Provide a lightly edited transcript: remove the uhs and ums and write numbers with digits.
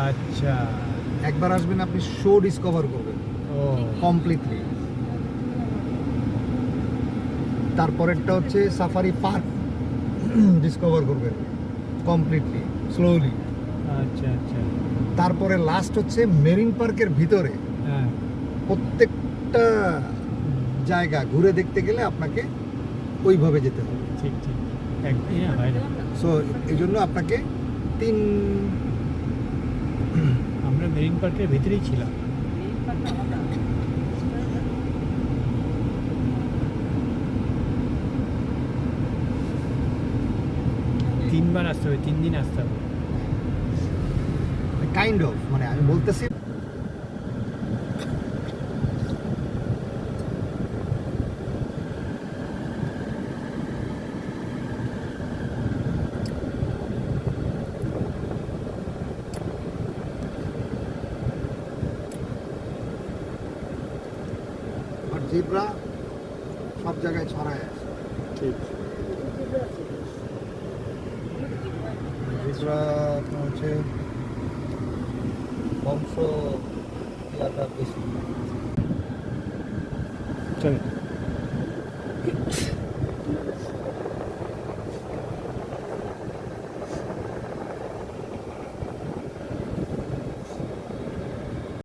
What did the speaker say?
আচ্ছা। একবার আসবেন আপনি শো ডিসকভার করবেন ও কমপ্লিটলি। তারপরেরটা হচ্ছে সাফারি পার্ক ডিসকভার করবেন কমপ্লিটলি স্লোলি। আচ্ছা আচ্ছা। তারপরে লাস্ট হচ্ছে মেরিন পার্কের ভিতরে হ্যাঁ। প্রত্যেকটা জায়গা ঘুরে দেখতে গেলে আপনাকে ওইভাবে যেতে হবে। ঠিক ঠিক, একদিনে হয় না। সো এই জন্য আপনাকে 3 আমরা মেরিন পার্কের ভিতরেই ছিলাম। তিনবার আসতে হবে, 3 দিন আসতে হবে। কাইন্ড অফ, মানে আমি বলতেছি জিব্রা সব জায়গায় ছড়ায় আছে। ঠিক। জিব্রা আপনার হচ্ছে বংশ এলাকা বেশি। চল।